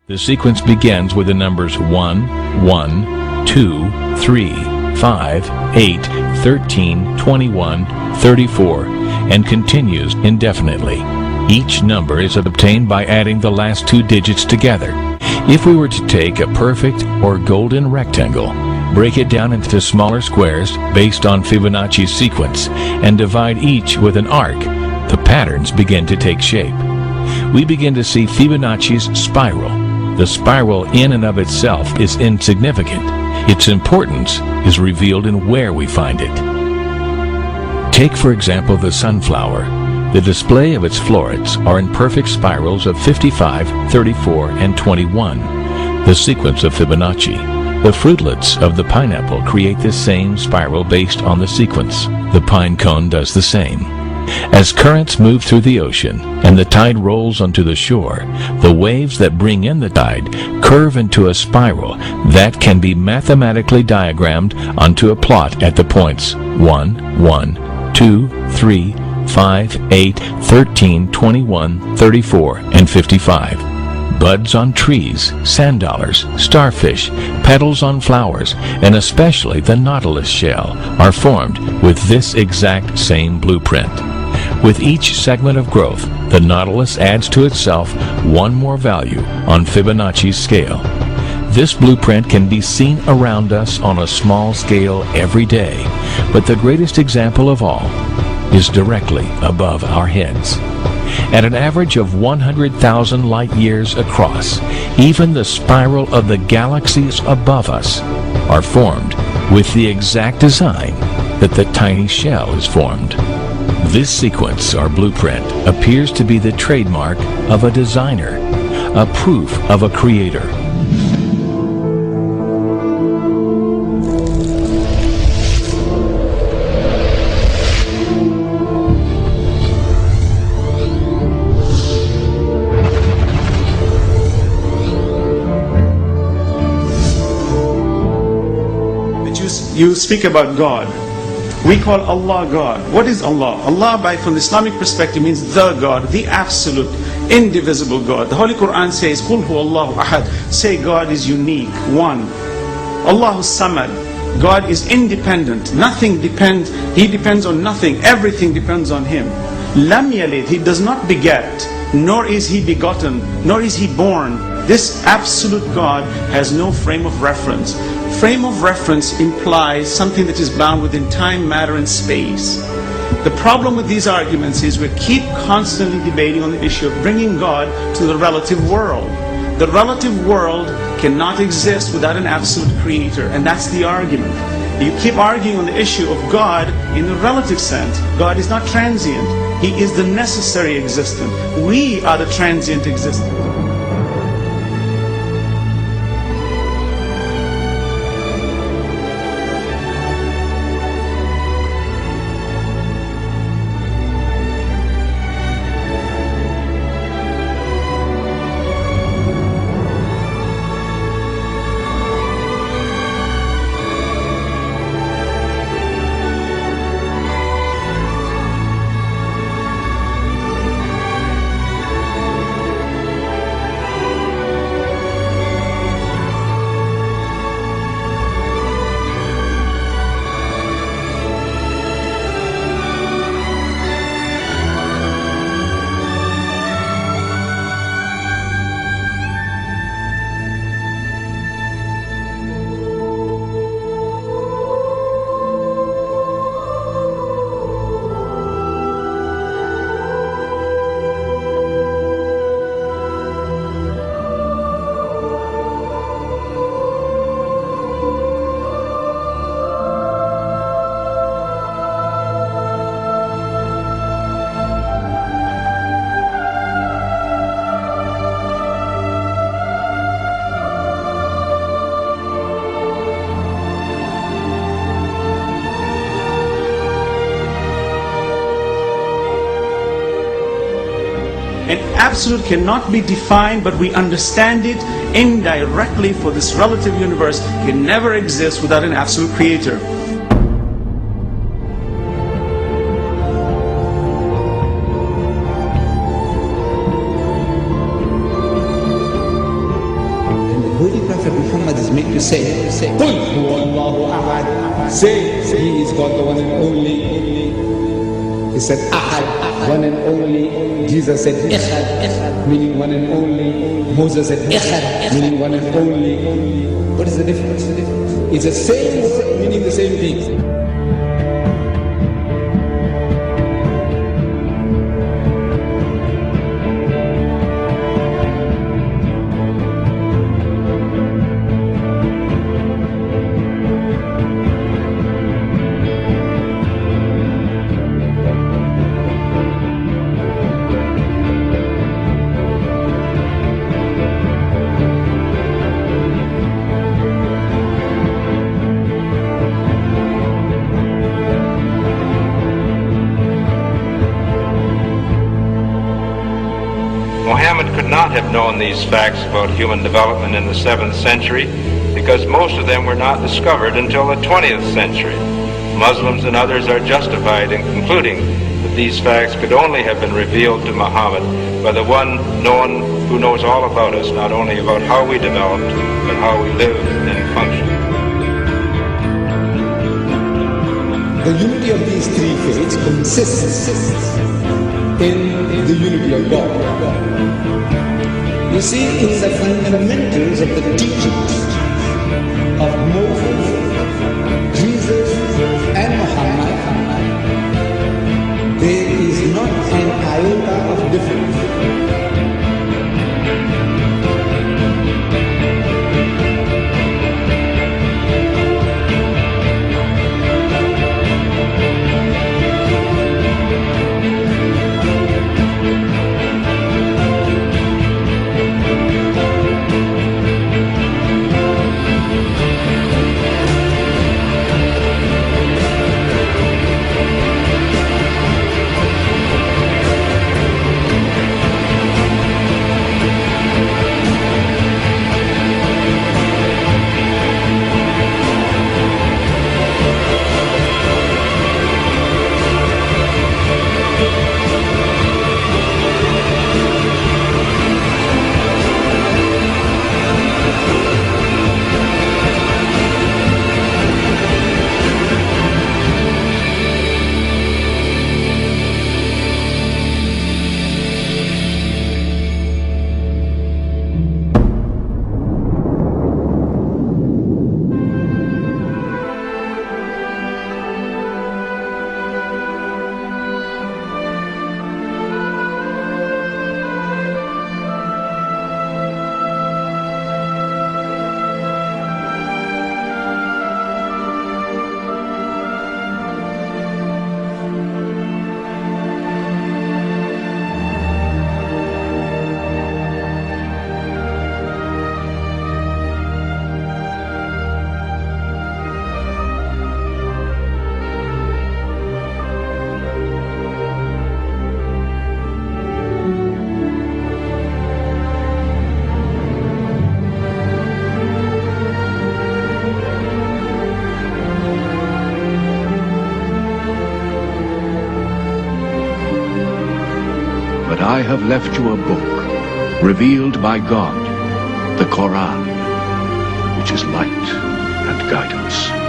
The sequence begins with the numbers 1, 1, 2, 3, 5, 8, 13, 21, 34, and continues indefinitely. Each number is obtained by adding the last two digits together. If we were to take a perfect or golden rectangle, break it down into smaller squares based on Fibonacci's sequence, and divide each with an arc, the patterns begin to take shape. We begin to see Fibonacci's spiral. The spiral in and of itself is insignificant. Its importance is revealed in where we find it. Take, for example, the sunflower. The display of its florets are in perfect spirals of 55, 34, and 21, the sequence of Fibonacci. The fruitlets of the pineapple create the same spiral based on the sequence. The pine cone does the same. As currents move through the ocean and the tide rolls onto the shore, the waves that bring in the tide curve into a spiral that can be mathematically diagrammed onto a plot at the points 1, 1, 2, 3, 5, 8, 13, 21, 34, and 55. Buds on trees, sand dollars, starfish, petals on flowers, and especially the nautilus shell are formed with this exact same blueprint. With each segment of growth, the nautilus adds to itself one more value on Fibonacci's scale. This blueprint can be seen around us on a small scale every day, but the greatest example of all is directly above our heads. At an average of 100,000 light years across, even the spiral of the galaxies above us are formed with the exact design that the tiny shell is formed. This sequence or blueprint appears to be the trademark of a designer, a proof of a creator. You speak about God. We call Allah God. What is Allah? Allah, from the Islamic perspective, means the God, the absolute, indivisible God. The Holy Quran says, "Qul huwallahu ahad." Say God is unique, one. Allahu samad. God is independent. Nothing depends. He depends on nothing. Everything depends on Him. Lam yalid. He does not beget, nor is He begotten, nor is He born. This absolute God has no frame of reference. Frame of reference implies something that is bound within time, matter, and space. The problem with these arguments is we keep constantly debating on the issue of bringing God to the relative world. The relative world cannot exist without an absolute creator, and that's the argument. You keep arguing on the issue of God in the relative sense. God is not transient. He is the necessary existent. We are the transient existent. An absolute cannot be defined, but we understand it indirectly, for this relative universe can never exist without an absolute creator. Prophet Muhammad is made to say, قُلْ هُوَ اللَّهُ أَحَدٌ. Say, He is God, the one and only. He said, Ahad, one and only. Jesus said, Echad, meaning one and only. Moses said, Echad, meaning one and only. What is the difference? It's the same word, meaning the same thing. Muhammad could not have known these facts about human development in the 7th century because most of them were not discovered until the 20th century. Muslims and others are justified in concluding that these facts could only have been revealed to Muhammad by the one who knows all about us, not only about how we developed, but how we live and function. The unity of these three faiths consists in the unity of God. You see, in the fundamentals of the teachings of Moses, Jesus, and Muhammad, there is not an iota of difference. But I have left you a book, revealed by God, the Quran, which is light and guidance.